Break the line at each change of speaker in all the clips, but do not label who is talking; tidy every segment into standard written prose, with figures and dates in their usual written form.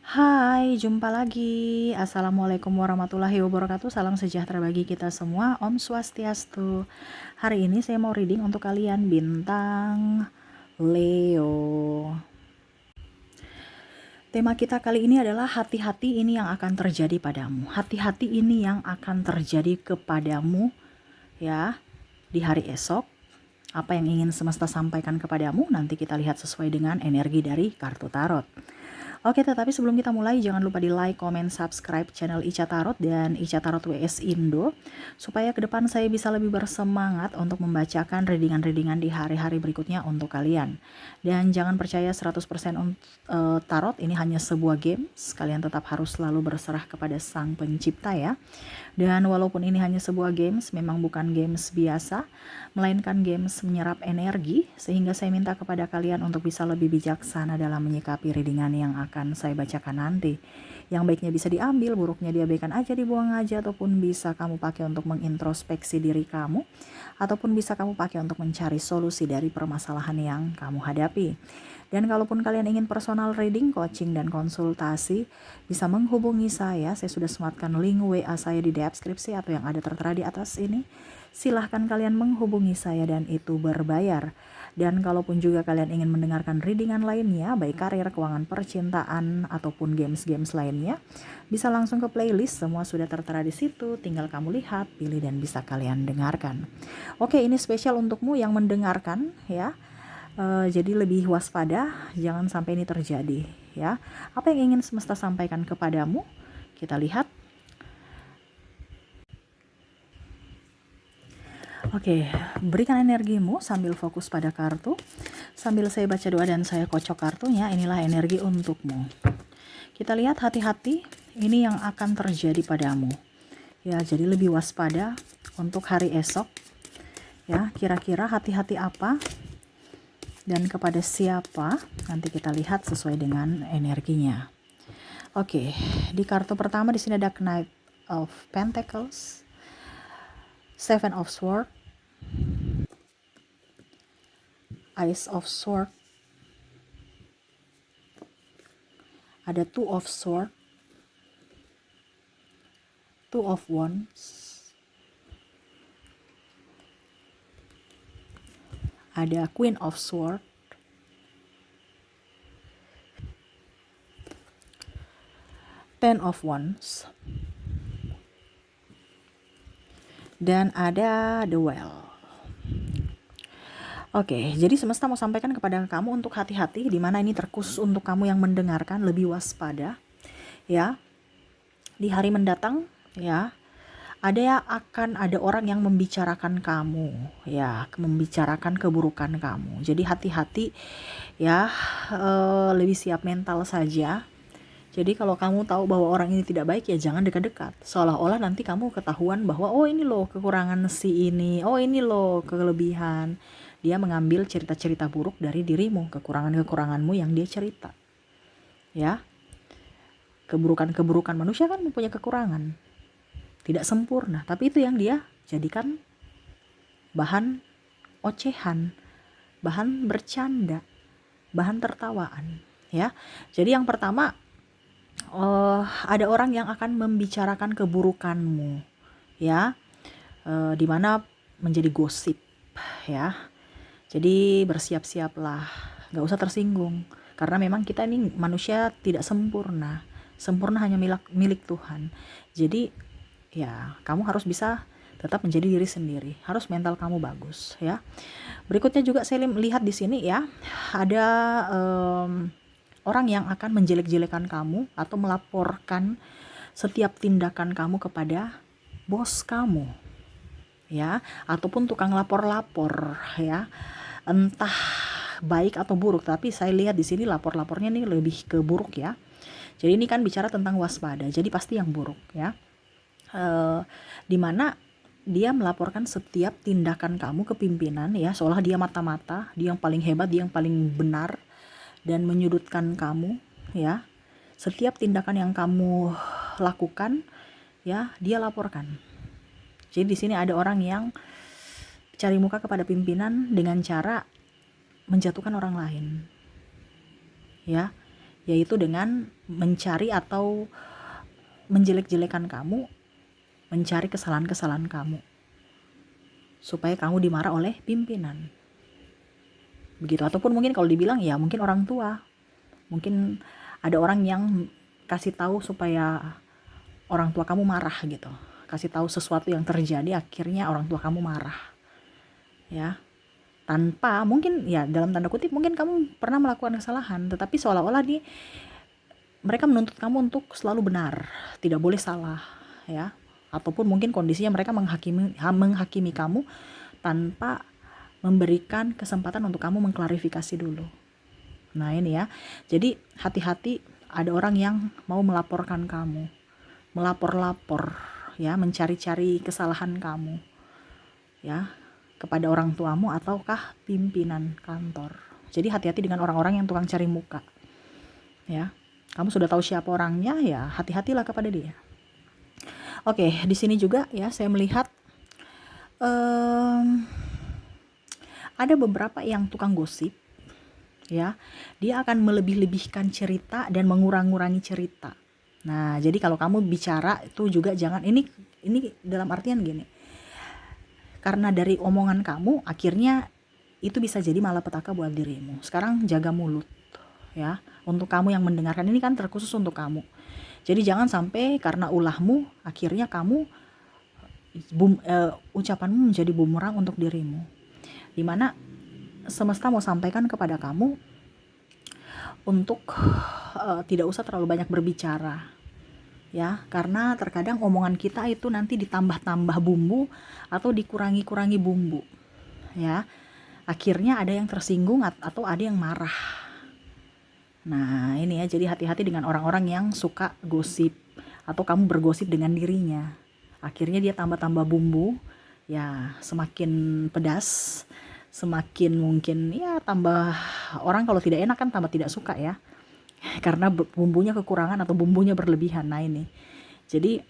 Hai, jumpa lagi. Assalamualaikum warahmatullahi wabarakatuh. Salam sejahtera bagi kita semua. Om Swastiastu. Hari ini saya mau reading untuk kalian bintang Leo. Tema kita kali ini adalah hati-hati ini yang akan terjadi padamu. Hati-hati ini yang akan terjadi kepadamu ya di hari esok. Apa yang ingin semesta sampaikan kepadamu nanti kita lihat sesuai dengan energi dari kartu tarot. Oke, tetapi sebelum kita mulai jangan lupa di like, comment, subscribe channel Ica Tarot dan Ica Tarot WS Indo supaya ke depan saya bisa lebih bersemangat untuk membacakan readingan-readingan di hari-hari berikutnya untuk kalian. Dan jangan percaya 100% tarot ini hanya sebuah games, kalian tetap harus selalu berserah kepada Sang Pencipta ya. Dan walaupun ini hanya sebuah games, memang bukan games biasa, melainkan games menyerap energi, sehingga saya minta kepada kalian untuk bisa lebih bijaksana dalam menyikapi readingan yang akan saya bacakan nanti. Yang baiknya bisa diambil, buruknya diabaikan aja, dibuang aja, ataupun bisa kamu pakai untuk mengintrospeksi diri kamu, ataupun bisa kamu pakai untuk mencari solusi dari permasalahan yang kamu hadapi. Dan kalaupun kalian ingin personal reading, coaching, dan konsultasi, bisa menghubungi saya. Saya sudah sematkan link WA saya di deskripsi atau yang ada tertera di atas ini. Silahkan kalian menghubungi saya dan itu berbayar. Dan kalaupun juga kalian ingin mendengarkan readingan lainnya, baik karir, keuangan, percintaan, ataupun games-games lainnya, bisa langsung ke playlist. Semua sudah tertera di situ. Tinggal kamu lihat, pilih, dan bisa kalian dengarkan. Oke, ini spesial untukmu yang mendengarkan ya. Jadi lebih waspada, jangan sampai ini terjadi ya. Apa yang ingin semesta sampaikan kepadamu? Kita lihat. Oke, berikan energimu sambil fokus pada kartu. Sambil saya baca doa dan saya kocok kartunya, inilah energi untukmu. Kita lihat, hati-hati ini yang akan terjadi padamu. Ya, jadi lebih waspada untuk hari esok. Ya, kira-kira hati-hati apa? Dan kepada siapa, nanti kita lihat sesuai dengan energinya. Oke, di kartu pertama di sini ada Knight of Pentacles, Seven of Swords, Ace of Swords, ada Two of Swords, Two of Wands, ada Queen of Swords, Ten of Wands, dan ada The Well. Oke, jadi semesta mau sampaikan kepada kamu untuk hati-hati, di mana ini terkhusus untuk kamu yang mendengarkan, lebih waspada ya. Di hari mendatang ya, akan ada orang yang membicarakan kamu ya, membicarakan keburukan kamu. Jadi hati-hati ya, lebih siap mental saja. Jadi kalau kamu tahu bahwa orang ini tidak baik ya jangan dekat-dekat. Seolah-olah nanti kamu ketahuan bahwa oh ini loh kekurangan si ini, oh ini loh kelebihan. Dia mengambil cerita-cerita buruk dari dirimu, kekurangan-kekuranganmu yang dia cerita. Ya. Keburukan-keburukan manusia kan mempunyai kekurangan. Tidak sempurna, tapi itu yang dia jadikan bahan ocehan, bahan bercanda, bahan tertawaan ya. Jadi yang pertama, ada orang yang akan membicarakan keburukanmu ya, dimana menjadi gosip ya. Jadi bersiap-siaplah, gak usah tersinggung, karena memang kita ini manusia tidak sempurna. Sempurna hanya milik Tuhan. Jadi ya kamu harus bisa tetap menjadi diri sendiri, harus mental kamu bagus ya. Berikutnya juga saya lihat di sini ya, ada orang yang akan menjelek-jelekan kamu atau melaporkan setiap tindakan kamu kepada bos kamu ya, ataupun tukang lapor-lapor ya, entah baik atau buruk, tapi saya lihat di sini lapor-lapornya nih lebih ke buruk ya. Jadi ini kan bicara tentang waspada, jadi pasti yang buruk ya. Dimana dia melaporkan setiap tindakan kamu ke pimpinan ya, seolah dia mata-mata, dia yang paling hebat, dia yang paling benar, dan menyudutkan kamu ya. Setiap tindakan yang kamu lakukan ya, dia laporkan. Jadi di sini ada orang yang cari muka kepada pimpinan dengan cara menjatuhkan orang lain ya, yaitu dengan mencari atau menjelek-jelekan kamu, mencari kesalahan-kesalahan kamu, supaya kamu dimarah oleh pimpinan. Begitu. Ataupun mungkin kalau dibilang ya mungkin orang tua. Mungkin ada orang yang kasih tahu supaya orang tua kamu marah gitu. Kasih tahu sesuatu yang terjadi, akhirnya orang tua kamu marah. Ya. Tanpa mungkin ya dalam tanda kutip mungkin kamu pernah melakukan kesalahan, tetapi seolah-olah mereka menuntut kamu untuk selalu benar, tidak boleh salah, ya. Ataupun mungkin kondisinya mereka menghakimi kamu tanpa memberikan kesempatan untuk kamu mengklarifikasi dulu. Nah ini ya, jadi hati-hati ada orang yang mau melaporkan kamu, melapor-lapor, ya, mencari-cari kesalahan kamu, ya, kepada orang tuamu ataukah pimpinan kantor. Jadi hati-hati dengan orang-orang yang tukang cari muka, ya. Kamu sudah tahu siapa orangnya, ya hati-hatilah kepada dia. Oke, di sini juga ya saya melihat ada beberapa yang tukang gosip, ya. Dia akan melebih-lebihkan cerita dan mengurang-ngurangi cerita. Nah, jadi kalau kamu bicara itu juga jangan, ini dalam artian gini. Karena dari omongan kamu akhirnya itu bisa jadi malapetaka buat dirimu. Sekarang jaga mulut, ya. Untuk kamu yang mendengarkan ini kan terkhusus untuk kamu. Jadi jangan sampai karena ulahmu akhirnya kamu ucapanmu menjadi bumerang untuk dirimu. Dimana semesta mau sampaikan kepada kamu untuk tidak usah terlalu banyak berbicara, ya, karena terkadang omongan kita itu nanti ditambah-tambah bumbu atau dikurangi-kurangi bumbu, ya. Akhirnya ada yang tersinggung atau ada yang marah. Nah ini ya, jadi hati-hati dengan orang-orang yang suka gosip atau kamu bergosip dengan dirinya. Akhirnya dia tambah-tambah bumbu, ya, semakin pedas, semakin mungkin ya tambah, orang kalau tidak enak kan tambah tidak suka ya, karena bumbunya kekurangan atau bumbunya berlebihan. Nah ini, jadi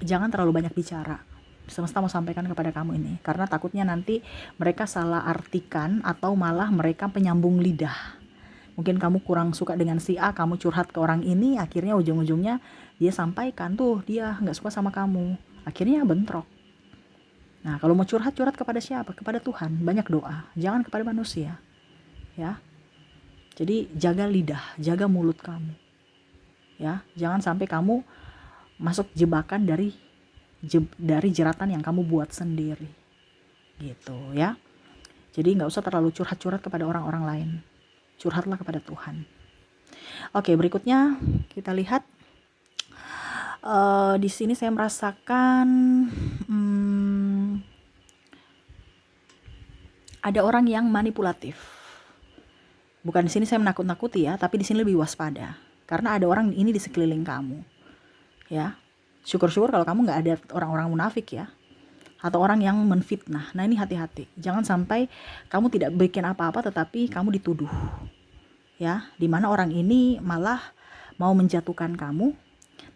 jangan terlalu banyak bicara. Semesta mau sampaikan kepada kamu ini, karena takutnya nanti mereka salah artikan atau malah mereka penyambung lidah. Mungkin kamu kurang suka dengan si A, kamu curhat ke orang ini, akhirnya ujung-ujungnya dia sampaikan tuh dia nggak suka sama kamu, akhirnya bentrok. Nah kalau mau curhat kepada siapa? Kepada Tuhan, banyak doa, jangan kepada manusia, ya. Jadi jaga lidah, jaga mulut kamu, ya. Jangan sampai kamu masuk jebakan dari jeratan yang kamu buat sendiri, gitu ya. Jadi nggak usah terlalu curhat kepada orang-orang lain, curhatlah kepada Tuhan. Oke, berikutnya kita lihat di sini saya merasakan ada orang yang manipulatif. Bukan di sini saya menakut-nakuti ya, tapi di sini lebih waspada karena ada orang ini di sekeliling kamu, ya. Syukur-syukur kalau kamu nggak ada orang-orang munafik ya, atau orang yang menfitnah. Nah ini hati-hati, jangan sampai kamu tidak bikin apa-apa tetapi kamu dituduh, ya, dimana orang ini malah mau menjatuhkan kamu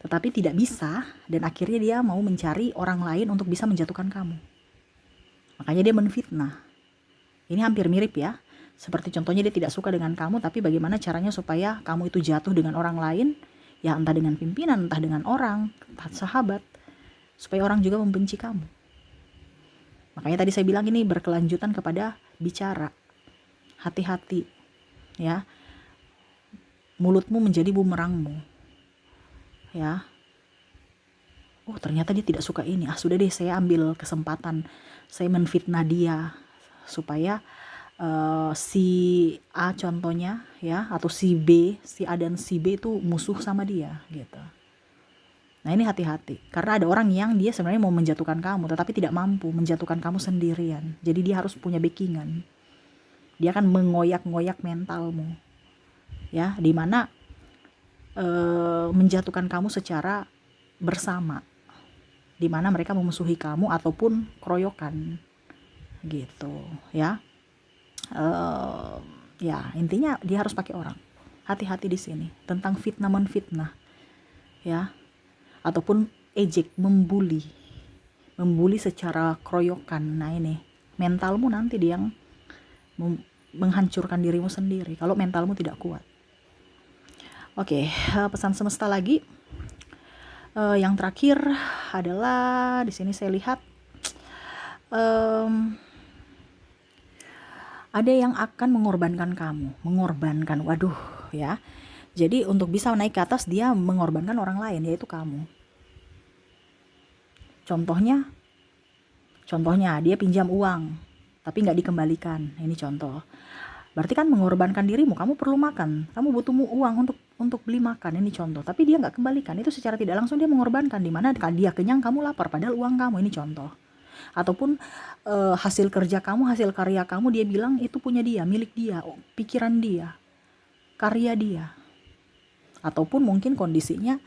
tetapi tidak bisa, dan akhirnya dia mau mencari orang lain untuk bisa menjatuhkan kamu, makanya dia menfitnah. Ini hampir mirip ya, seperti contohnya dia tidak suka dengan kamu, tapi bagaimana caranya supaya kamu itu jatuh dengan orang lain, ya entah dengan pimpinan, entah dengan orang, entah sahabat, supaya orang juga membenci kamu. Makanya tadi saya bilang ini berkelanjutan kepada bicara. Hati-hati, ya. Mulutmu menjadi bumerangmu, ya. Oh ternyata dia tidak suka ini, sudah deh saya ambil kesempatan, saya menfitnah dia supaya si A contohnya ya, atau si B, si A dan si B itu musuh sama dia gitu. Nah ini hati-hati, karena ada orang yang dia sebenarnya mau menjatuhkan kamu tetapi tidak mampu menjatuhkan kamu sendirian. Jadi dia harus punya backingan. Dia akan mengoyak-ngoyak mentalmu, ya, dimana menjatuhkan kamu secara bersama, dimana mereka memusuhi kamu ataupun keroyokan gitu ya. Ya intinya dia harus pakai orang. Hati-hati di sini tentang fitnah menfitnah, ya, ataupun ejek, membuli secara keroyokan. Nah ini mentalmu nanti dia yang menghancurkan dirimu sendiri kalau mentalmu tidak kuat. Oke, pesan semesta lagi. Yang terakhir adalah di sini saya lihat ada yang akan mengorbankan kamu, waduh ya. Jadi untuk bisa naik ke atas dia mengorbankan orang lain, yaitu kamu. Contohnya dia pinjam uang, tapi nggak dikembalikan. Ini contoh. Berarti kan mengorbankan dirimu, kamu perlu makan, kamu butuh uang untuk beli makan, ini contoh. Tapi dia nggak kembalikan, itu secara tidak langsung dia mengorbankan. Dimana dia kenyang, kamu lapar, padahal uang kamu, ini contoh. Ataupun hasil kerja kamu, hasil karya kamu, dia bilang itu punya dia, milik dia, pikiran dia, karya dia. Ataupun mungkin kondisinya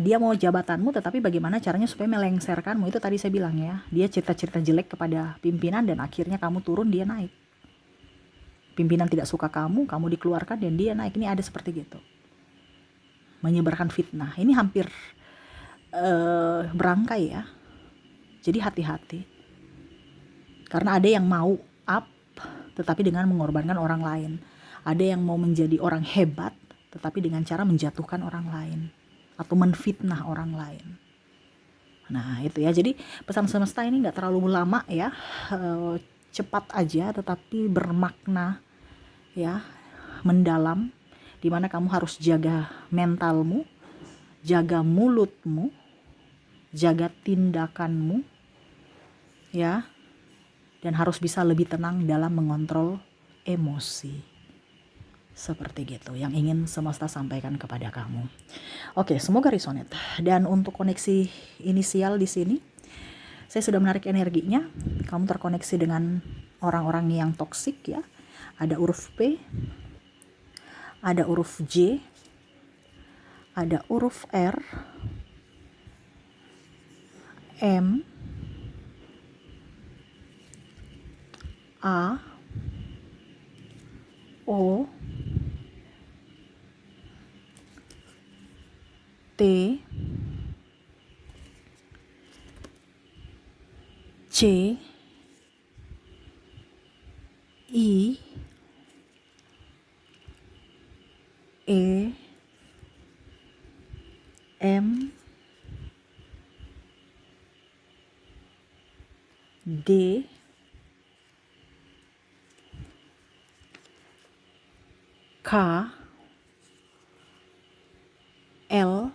dia mau jabatanmu, tetapi bagaimana caranya supaya melengserkanmu. Itu tadi saya bilang ya, dia cerita-cerita jelek kepada pimpinan dan akhirnya kamu turun, dia naik. Pimpinan tidak suka kamu dikeluarkan dan dia naik. Ini ada seperti gitu, menyebarkan fitnah. Ini hampir berangkai ya. Jadi hati-hati, karena ada yang mau up tetapi dengan mengorbankan orang lain. Ada yang mau menjadi orang hebat tetapi dengan cara menjatuhkan orang lain atau menfitnah orang lain. Nah itu ya, jadi pesan semesta ini gak terlalu lama ya, cepat aja tetapi bermakna ya, mendalam, dimana kamu harus jaga mentalmu, jaga mulutmu, jaga tindakanmu ya, dan harus bisa lebih tenang dalam mengontrol emosi. Seperti gitu yang ingin semesta sampaikan kepada kamu. Oke, semoga resonate. Dan untuk koneksi inisial di sini, saya sudah menarik energinya. Kamu terkoneksi dengan orang-orang yang toksik ya. Ada huruf P, ada huruf J, ada huruf R, M, A, O, T, C, I, E, M, D, K, L,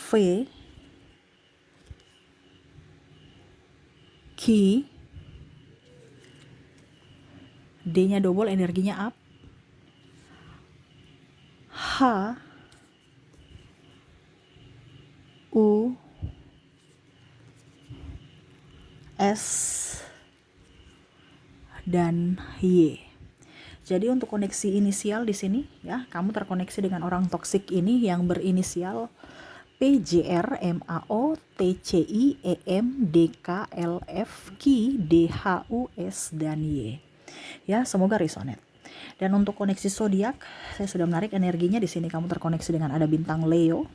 V, Q, D-nya double, energinya up, H, U, S, dan Y. Jadi untuk koneksi inisial di sini ya, kamu terkoneksi dengan orang toksik ini yang berinisial P, J, R, M, A, O, T, C, I, E, M, D, K, L, F, Q, D, H, U, S, dan Y. Ya, semoga resonate. Dan untuk koneksi zodiak, saya sudah menarik energinya di sini. Kamu terkoneksi dengan ada bintang Leo,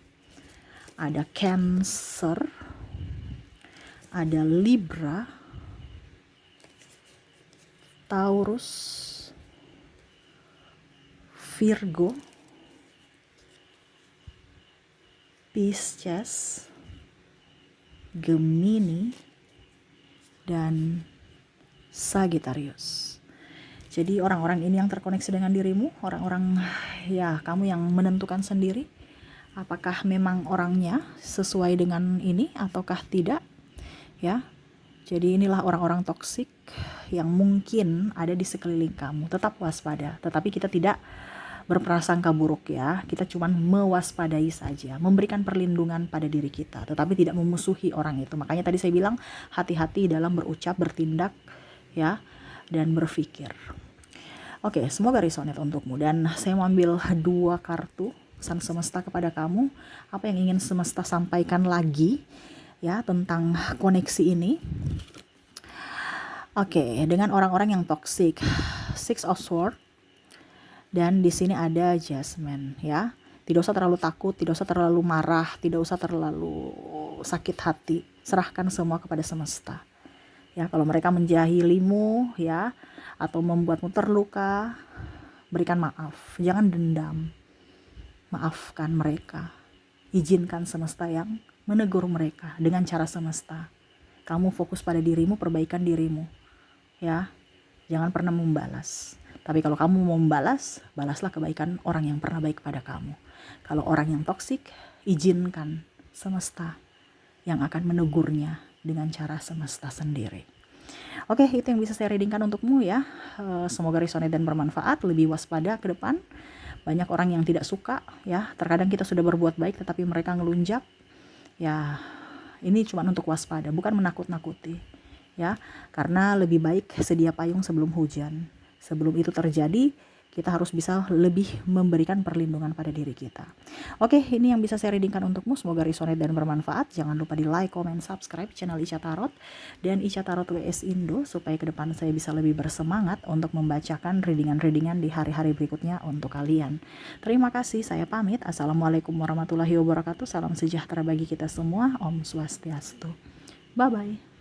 ada Cancer, ada Libra, Taurus, Virgo, Pisces, Gemini, dan Sagittarius. Jadi orang-orang ini yang terkoneksi dengan dirimu, orang-orang ya kamu yang menentukan sendiri apakah memang orangnya sesuai dengan ini ataukah tidak ya. Jadi inilah orang-orang toksik yang mungkin ada di sekeliling kamu. Tetap waspada, tetapi kita tidak berprasangka buruk ya. Kita cuma mewaspadai saja, memberikan perlindungan pada diri kita, tetapi tidak memusuhi orang itu. Makanya tadi saya bilang hati-hati dalam berucap, bertindak ya, dan berpikir. Oke, semoga resonate untukmu. Dan saya mau ambil 2 kartu pesan semesta kepada kamu. Apa yang ingin semesta sampaikan lagi ya tentang koneksi ini. Oke, dengan orang-orang yang toxic, 6 of Swords, dan di sini ada Jasmine ya. Tidak usah terlalu takut, tidak usah terlalu marah, tidak usah terlalu sakit hati. Serahkan semua kepada semesta. Ya, kalau mereka menjahilimu ya atau membuatmu terluka, berikan maaf, jangan dendam. Maafkan mereka. Izinkan semesta yang menegur mereka dengan cara semesta. Kamu fokus pada dirimu, perbaikan dirimu. Ya, jangan pernah membalas. Tapi kalau kamu mau membalas, balaslah kebaikan orang yang pernah baik pada kamu. Kalau orang yang toksik, izinkan semesta yang akan menegurnya dengan cara semesta sendiri. Oke, itu yang bisa saya readingkan untukmu ya. Semoga resonate dan bermanfaat. Lebih waspada ke depan. Banyak orang yang tidak suka ya. Terkadang kita sudah berbuat baik tetapi mereka ngelunjak. Ya, ini cuma untuk waspada, bukan menakut-nakuti. Ya, karena lebih baik sedia payung sebelum hujan. Sebelum itu terjadi, kita harus bisa lebih memberikan perlindungan pada diri kita. Oke, ini yang bisa saya readingkan untukmu. Semoga resonate dan bermanfaat. Jangan lupa di like, comment, subscribe channel Ica Tarot dan Ica Tarot WS Indo supaya ke depan saya bisa lebih bersemangat untuk membacakan readingan-readingan di hari-hari berikutnya untuk kalian. Terima kasih, saya pamit. Assalamualaikum warahmatullahi wabarakatuh. Salam sejahtera bagi kita semua. Om Swastiastu. Bye-bye.